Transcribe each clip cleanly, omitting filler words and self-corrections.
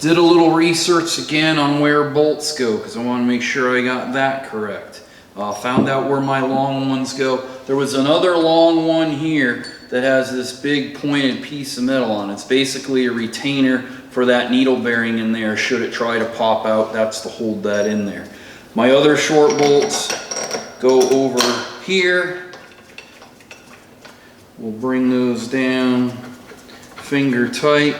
Did a little research again on where bolts go because I want to make sure I got that correct. Found out where my long ones go. There was another long one here that has this big pointed piece of metal on it. It's basically a retainer for that needle bearing in there should it try to pop out. That's to hold that in there. My other short bolts go over here. We'll bring those down finger tight.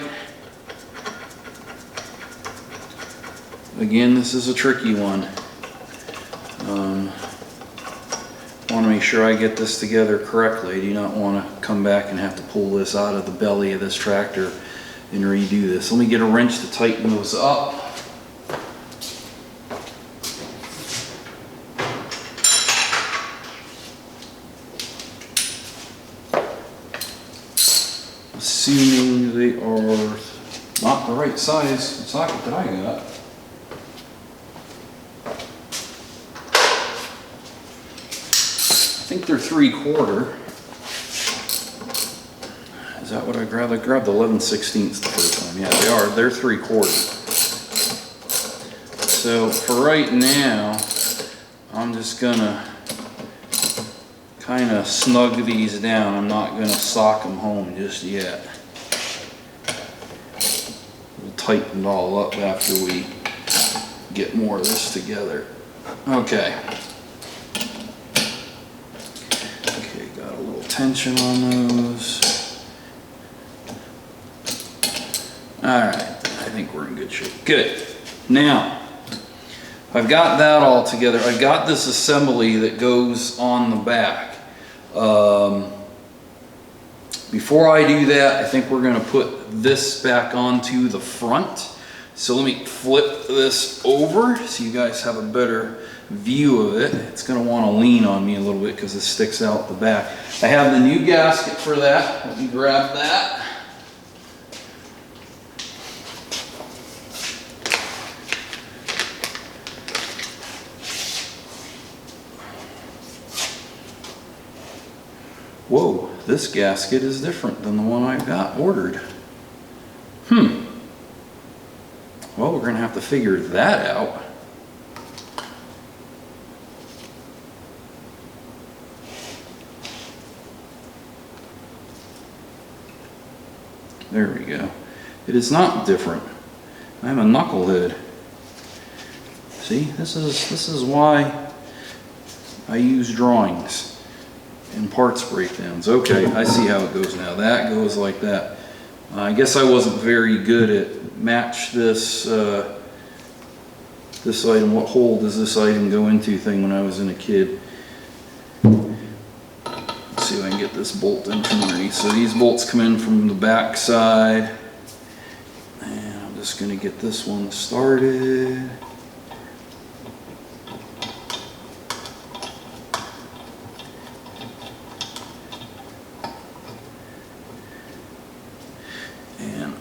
Again, this is a tricky one. I want to make sure I get this together correctly. I do not want to come back and have to pull this out of the belly of this tractor and redo this. Let me get a wrench to tighten those up. Assuming they are not the right size socket that I got. I think they're 3/4. Is that what I grabbed? I grabbed 11/16 the first time. Yeah, they are. They're 3/4. So for right now, I'm just gonna kind of snug these down. I'm not gonna sock them home just yet. We'll tighten it all up after we get more of this together. Okay. Tension on those. Alright, I think we're in good shape. Good. Now, I've got that all together. I've got this assembly that goes on the back. Before I do that, I think we're going to put this back onto the front. So let me flip this over so you guys have a better view of it. It's going to want to lean on me a little bit because it sticks out the back. I have the new gasket for that. Let me grab that. Whoa, this gasket is different than the one I've got ordered. Well, we're going to have to figure that out. There we go. It is not different. I'm a knucklehead. See, this is why I use drawings and parts breakdowns. Okay, I see how it goes now. That goes like that. I guess I wasn't very good at match this this item. What hole does this item go into thing when I was a kid? See if I can get this bolt in from underneath. So these bolts come in from the back side, and I'm just going to get this one started. And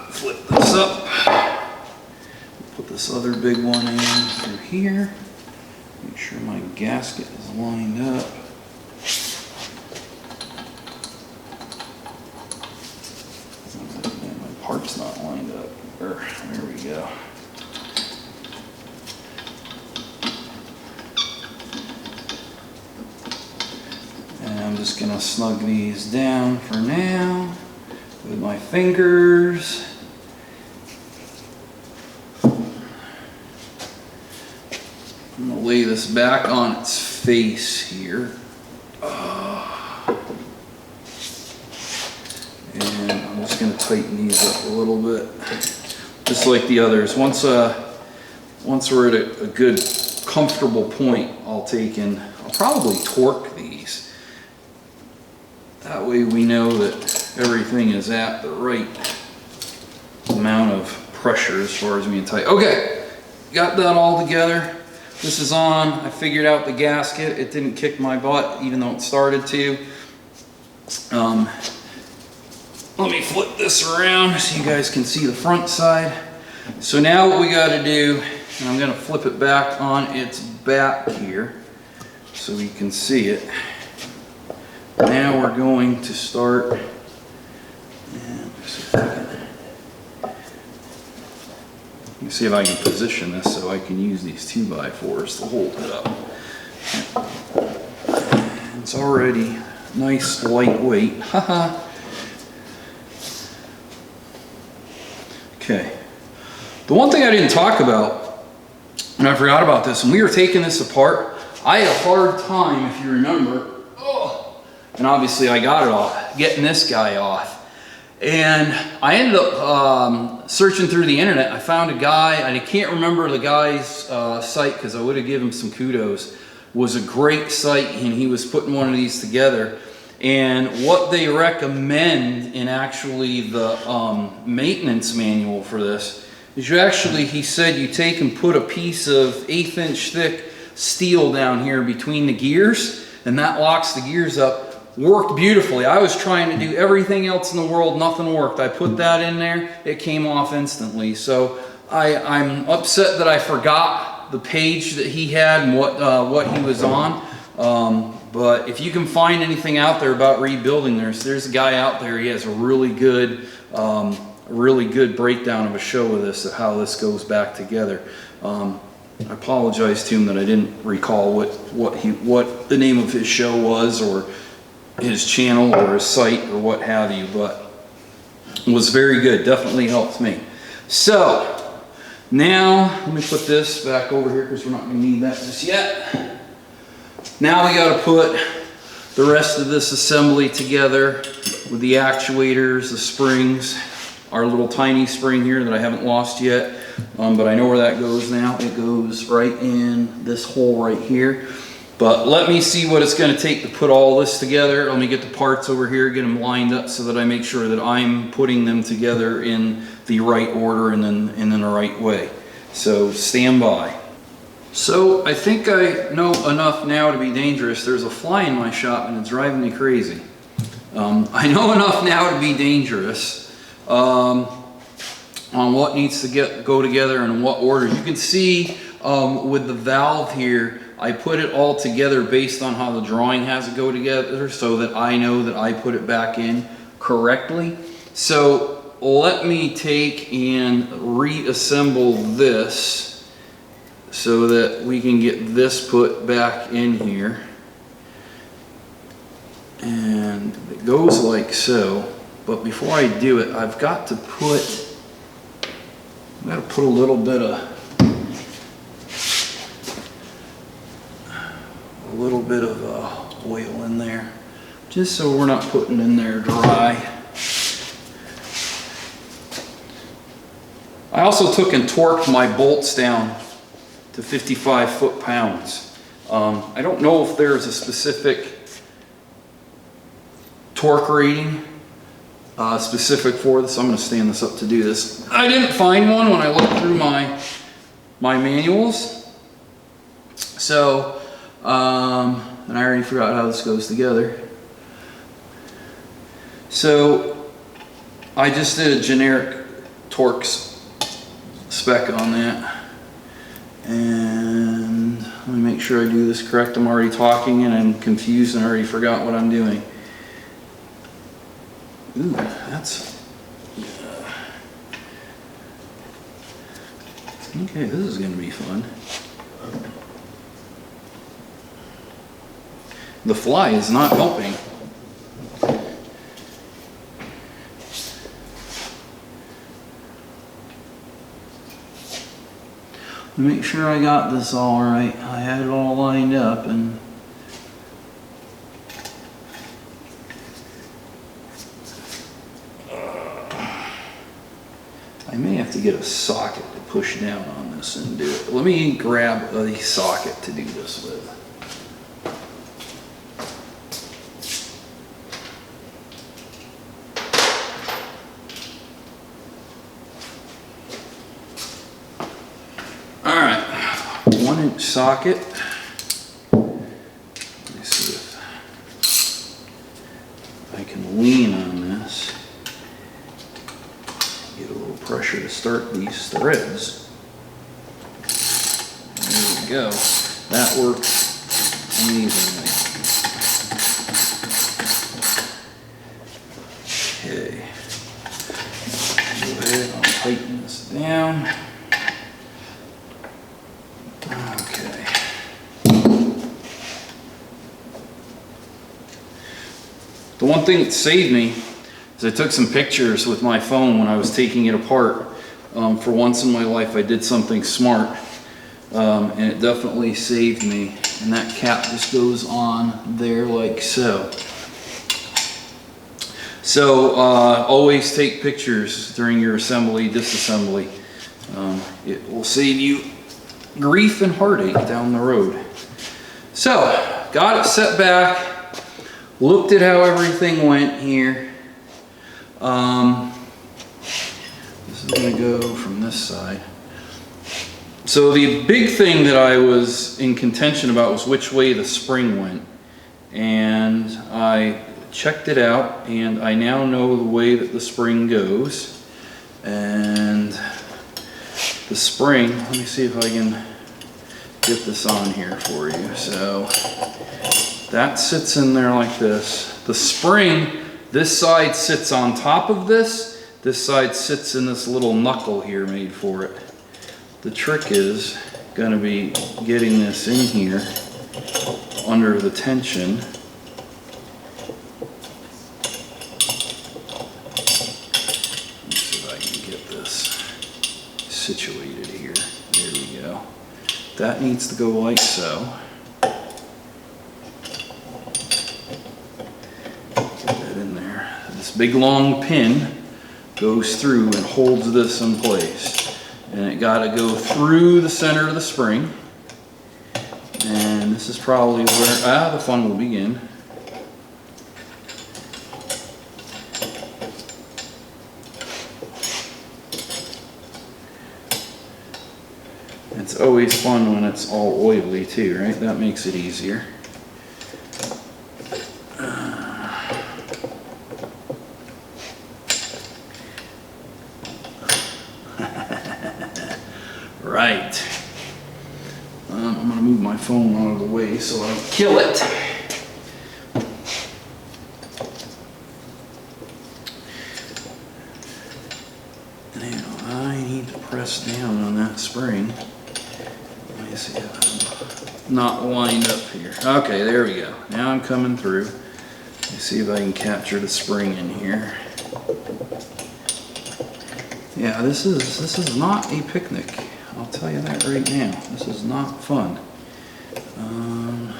flip this up. Put this other big one in through here. Make sure my gasket is lined up. Part's not lined up. There we go. And I'm just going to snug these down for now with my fingers. I'm going to lay this back on its face here. And I'm just going to tighten these up a little bit, just like the others. Once we're at a good, comfortable point, I'll probably torque these. That way we know that everything is at the right amount of pressure as far as being tight. Okay, got that all together. This is on. I figured out the gasket. It didn't kick my butt, even though it started to. Let me flip this around so you guys can see the front side. So now what we got to do, and I'm going to flip it back on its back here so we can see it. Now we're going to start, and see if I can position this so I can use these 2x4s to hold it up. It's already nice lightweight. Haha. Okay. The one thing I didn't talk about, and I forgot about this, when we were taking this apart, I had a hard time, if you remember, and obviously I got it off, getting this guy off. And I ended up searching through the internet. I found a guy, and I can't remember the guy's site because I would have given him some kudos. It was a great site, and he was putting one of these together. And what they recommend in actually the maintenance manual for this is you actually, he said, you take and put a piece of 1/8 inch thick steel down here between the gears, and that locks the gears up. Worked beautifully. I was trying to do everything else in the world, nothing worked. I put that in there, it came off instantly. So I'm upset that I forgot the page that he had and what he was on. But if you can find anything out there about rebuilding, there's a guy out there. He has a really good breakdown of a show of this, of how this goes back together. I apologize to him that I didn't recall what the name of his show was, or his channel, or his site, or what have you, but it was very good. Definitely helped me. So now let me put this back over here because we're not going to need that just yet. Now we got to put the rest of this assembly together with the actuators, the springs, our little tiny spring here that I haven't lost yet, but I know where that goes now. It goes right in this hole right here. But let me see what it's going to take to put all this together. Let me get the parts over here, get them lined up so that I make sure that I'm putting them together in the right order and in the right way. So stand by. So I think I know enough now to be dangerous. There's a fly in my shop and it's driving me crazy. I know enough now to be dangerous on what needs to go together and in what order. You can see with the valve here, I put it all together based on how the drawing has it go together so that I know that I put it back in correctly. So let me take and reassemble this so that we can get this put back in here. And it goes like so. But before I do it, I've got to put a little bit of oil in there, just so we're not putting in there dry. I also took and torqued my bolts down to 55 foot-pounds. I don't know if there's a specific torque rating specific for this. I'm going to stand this up to do this. I didn't find one when I looked through my manuals. So and I already forgot how this goes together. So I just did a generic torque spec on that. And let me make sure I do this correct. I'm already talking and I'm confused and I already forgot what I'm doing. Ooh, that's... okay, this is going to be fun. The fly is not helping. Make sure I got this all right. I had it all lined up and I may have to get a socket to push down on this and do it. Let me grab a socket to do this with. Alright, 1-inch socket. Let me see if I can lean on this. Get a little pressure to start these threads. There we go. That works amazingly. Okay. Go ahead, I'll tighten this down. The one thing that saved me is I took some pictures with my phone when I was taking it apart. For once in my life I did something smart, and it definitely saved me. And that cap just goes on there like so. So always take pictures during your assembly, disassembly. It will save you grief and heartache down the road. So, got it set back, looked at how everything went here. This is going to go from this side. So the big thing that I was in contention about was which way the spring went. And I checked it out, and I now know the way that the spring goes. And the spring, let me see if I can get this on here for you. So that sits in there like this. The spring, this side sits on top of this. This side sits in this little knuckle here made for it. The trick is going to be getting this in here under the tension. Let's see if I can get this situated here. There we go. That needs to go like so. Get that in there. This big long pin goes through and holds this in place. And it got to go through the center of the spring. And this is probably where the fun will begin. It's always fun when it's all oily too, right? That makes it easier. Right. I'm going to move my phone out of the way so I don't kill it. Now I need to press down on that spring. Let me see if I'm not lined up here. Okay, there we go. Now I'm coming through. Let me see if I can capture the spring in here. Yeah, this is not a picnic. I'll tell you that right now. This is not fun. I'm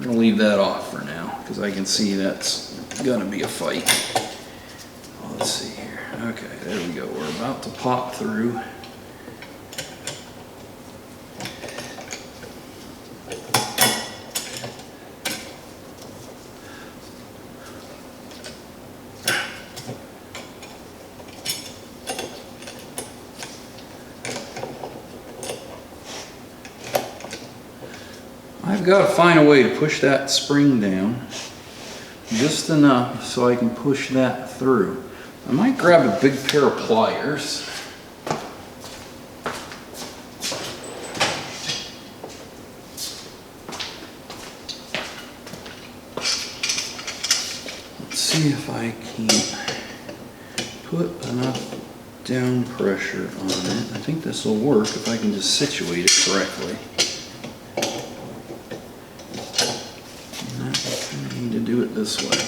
going to leave that off for now because I can see that's going to be a fight. Oh, let's see here. Okay, there we go. We're about to pop through. I've got to find a way to push that spring down just enough so I can push that through. I might grab a big pair of pliers. Let's see if I can put enough down pressure on it. I think this will work if I can just situate it correctly. Do it this way.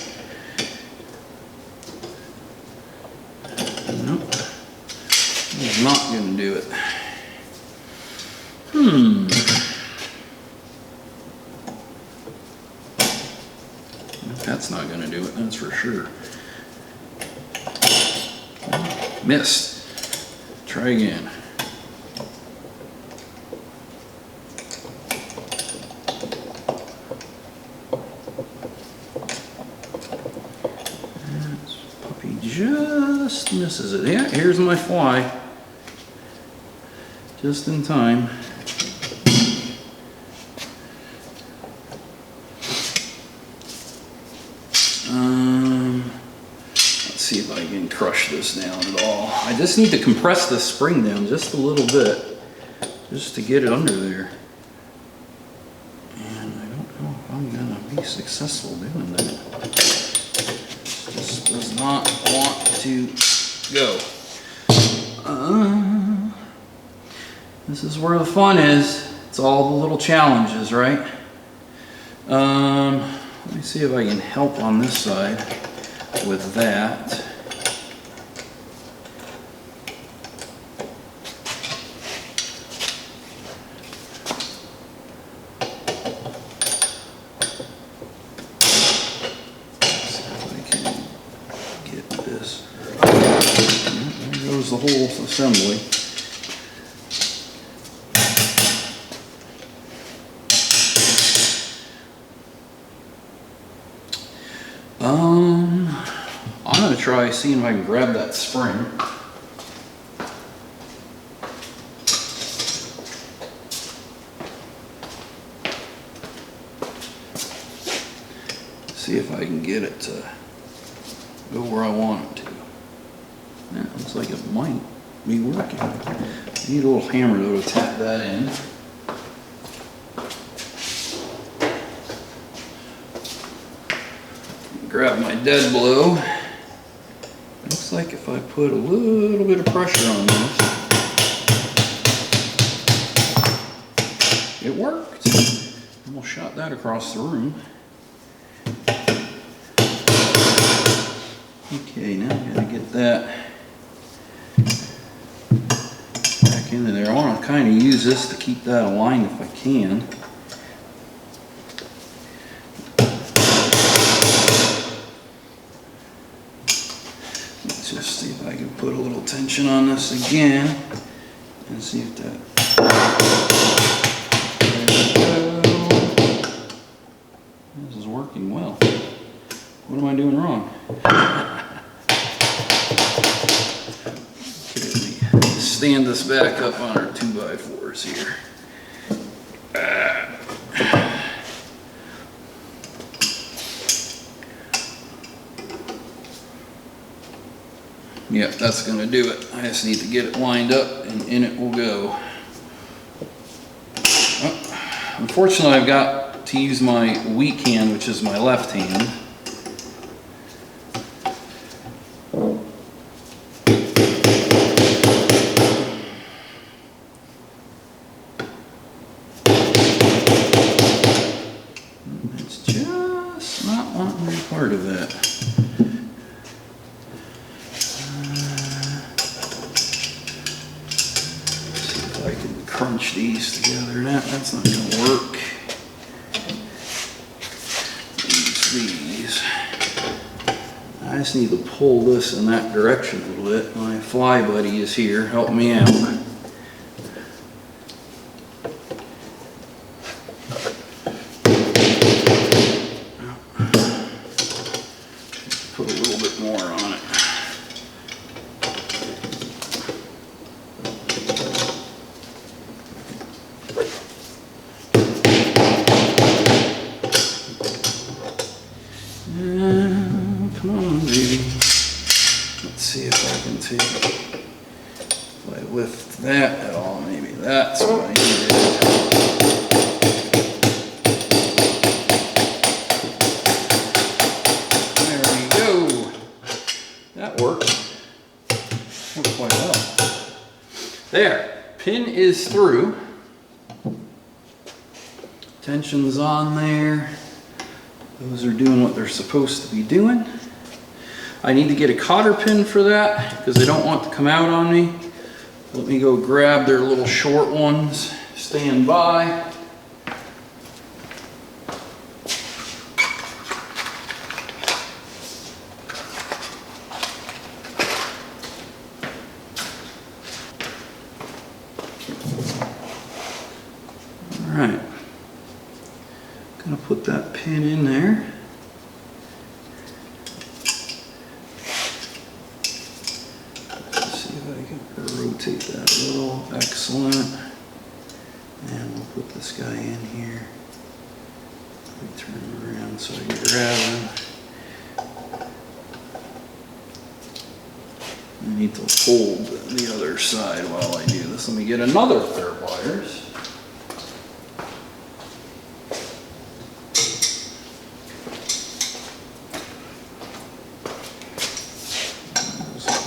Nope. It's not going to do it. That's not going to do it, that's for sure. Missed. Try again. Just misses it. Yeah, here's my fly. Just in time. Let's see if I can crush this down at all. I just need to compress this spring down just a little bit, just to get it under there. And I don't know if I'm gonna be successful doing that. This does not want to go. This is where the fun is. It's all the little challenges, right? Let me see if I can help on this side with that. There goes the whole assembly. I'm going to try seeing if I can grab that spring. See if I can get it to go where I want it to. Yeah, looks like it might be working. I need a little hammer though to tap that in. Grab my dead blow. Looks like if I put a little bit of pressure on this, it worked. Almost shot that across the room. Okay, now I gotta get that back into there. I want to kind of use this to keep that aligned if I can. Let's just see if I can put a little tension on this again and see if that. There we go. This is working well. What am I doing wrong? Stand this back up on our 2x4s here. Yep, that's going to do it. I just need to get it lined up and in it will go. Unfortunately, I've got to use my weak hand, which is my left hand. Part of that. See if I can crunch these together. That's not going to work. These. I just need to pull this in that direction a little bit. My fly buddy is here. Help me out. Put a little bit more on it. Come on, baby. Let's see if I can take it. If I lift that at all, maybe that's what I needed. That worked quite well. There, pin is through. Tension's on there. Those are doing what they're supposed to be doing. I need to get a cotter pin for that because they don't want to come out on me. Let me go grab their little short ones. Stand by. Alright, gonna put that pin in there. Let's see if I can rotate that a little. Excellent. And we'll put this guy in here. Let me turn him around so I can grab him. I need to hold the other side while I do this. Let me get another pair of pliers.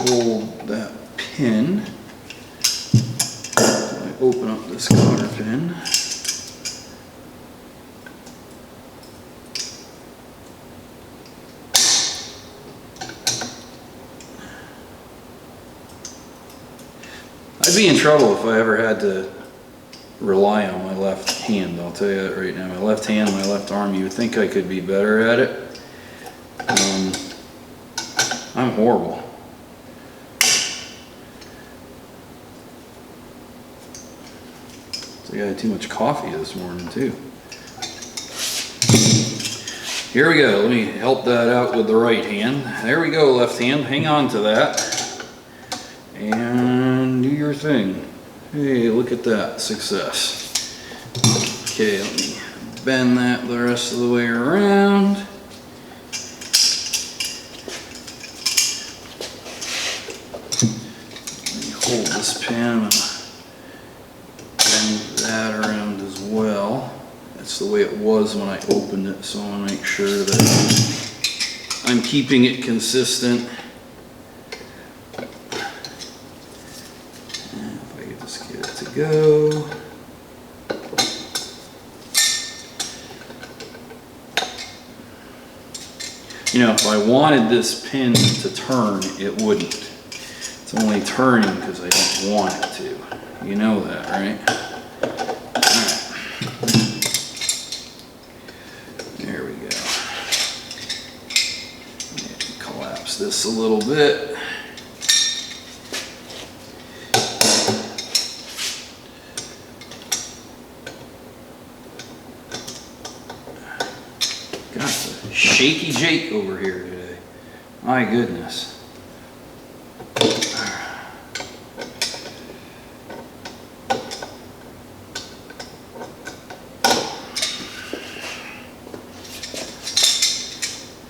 Hold that pin. I open open up this cotter pin. I'd be in trouble if I ever had to rely on my left hand, I'll tell you that right now. My left hand, my left arm, you would think I could be better at it. I'm horrible. I had too much coffee this morning too. Here we go. Let me help that out with the right hand. There we go, left hand. Hang on to that. And do your thing. Hey, look at that. Success. Okay, let me bend that the rest of the way around. Let me hold this pin. That around as well. That's the way it was when I opened it, so I want to make sure that I'm keeping it consistent. And if I could just get it to go. You know, if I wanted this pin to turn, it wouldn't. It's only turning because I don't want it to. You know that, right? This a little bit. Got a shaky Jake over here today. My goodness.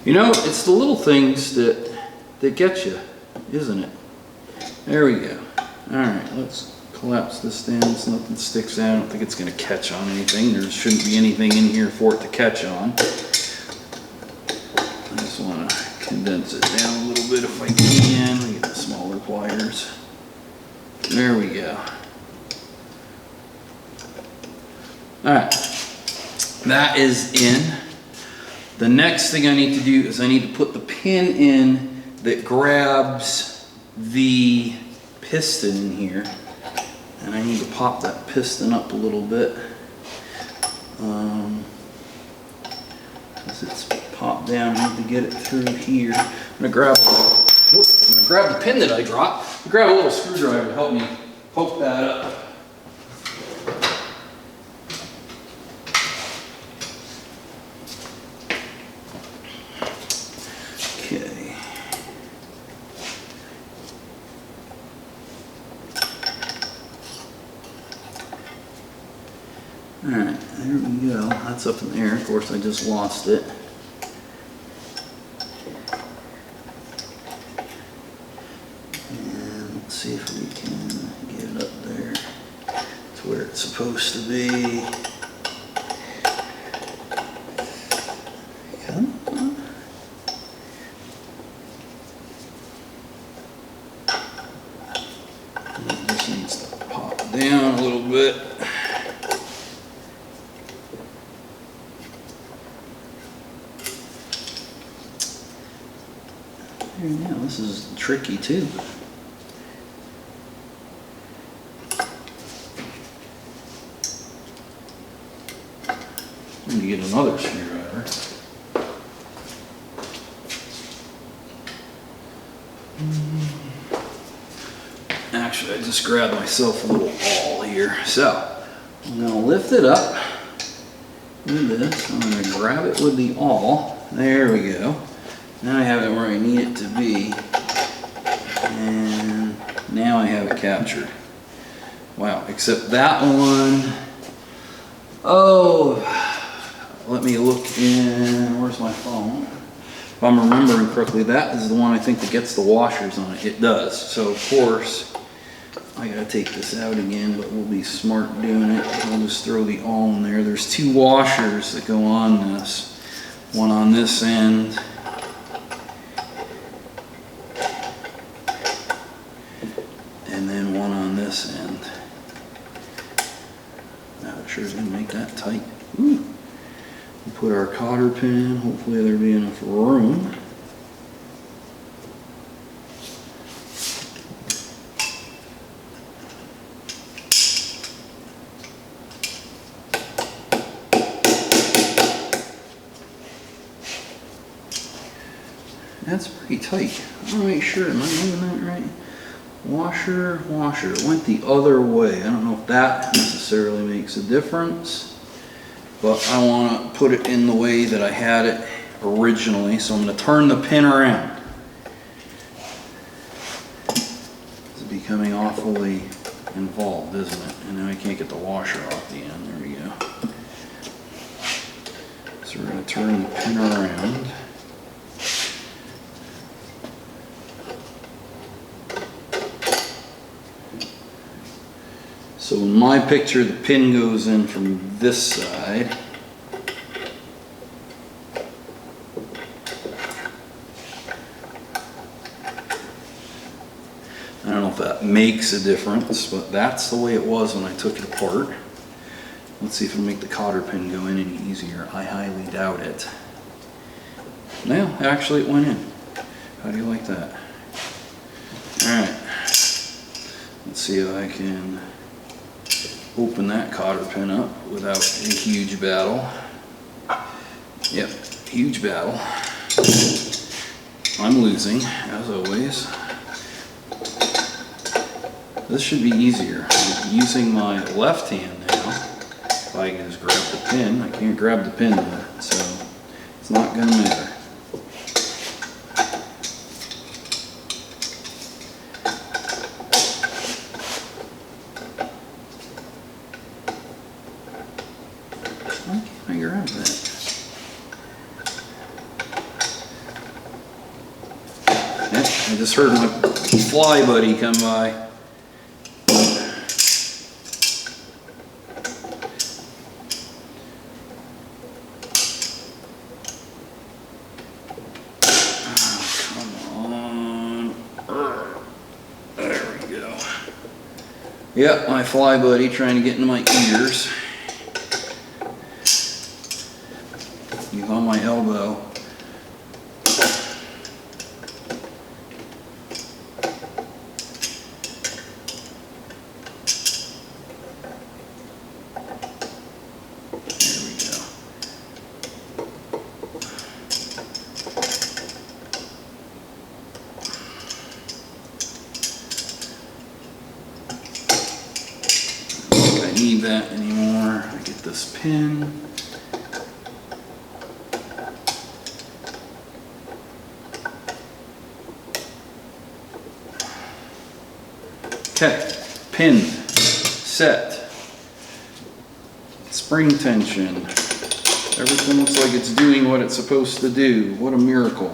You know, it's the little things that get you, isn't it? There we go. Alright, let's collapse this down so nothing sticks out. I don't think it's going to catch on anything. There shouldn't be anything in here for it to catch on. I just want to condense it down a little bit if I can. Let me get the smaller pliers. There we go. Alright, that is in. The next thing I need to do is I need to put the pin in that grabs the piston in here, and I need to pop that piston up a little bit. As it's popped down, I need to get it through here. I'm gonna grab the pin that I dropped. Grab a little screwdriver to help me poke that up. Alright, there we go. That's up in the air. Of course, I just lost it. And let's see if we can get it up there to where it's supposed to be. Come on. It just needs to pop down a little bit. Now this is tricky too. I need to get another screwdriver. Actually, I just grabbed myself a little awl here. So I'm going to lift it up with this. I'm going to grab it with the awl. There we go. Now I have it where I need it to be, and now I have it captured. Wow, except that one, oh, let me look in, where's my phone? If I'm remembering correctly, that is the one I think that gets the washers on it. It does. So of course, I gotta take this out again, but we'll be smart doing it. I'll just throw the awl in there. There's two washers that go on this. One on this end. And then one on this end. sure didn't make that tight. Ooh. We'll put our cotter pin in. Hopefully there'll be enough room. That's pretty tight. I want to make sure, am I doing that right? Washer, washer. It went the other way. I don't know if that necessarily makes a difference, but I want to put it in the way that I had it originally. So I'm going to turn the pin around. It's becoming awfully involved, isn't it? And now I can't get the washer off the end. There we go. So we're going to turn the pin around. So in my picture, the pin goes in from this side. I don't know if that makes a difference, but that's the way it was when I took it apart. Let's see if it'll make the cotter pin go in any easier. I highly doubt it. No, actually it went in. How do you like that? Alright. Let's see if I can open that cotter pin up without a huge battle. Yep, huge battle. I'm losing, as always. This should be easier. I'm using my left hand now. If I can just grab the pin, I can't grab the pin there, so it's not going to matter. I grab that. Yeah, I just heard my fly buddy come by. Oh, come on. There we go. Yep, my fly buddy trying to get into my ears. He's on my elbow. There we go. I don't think I need that anymore. I get this pin. Okay, pin, set, spring tension. Everything looks like it's doing what it's supposed to do. What a miracle.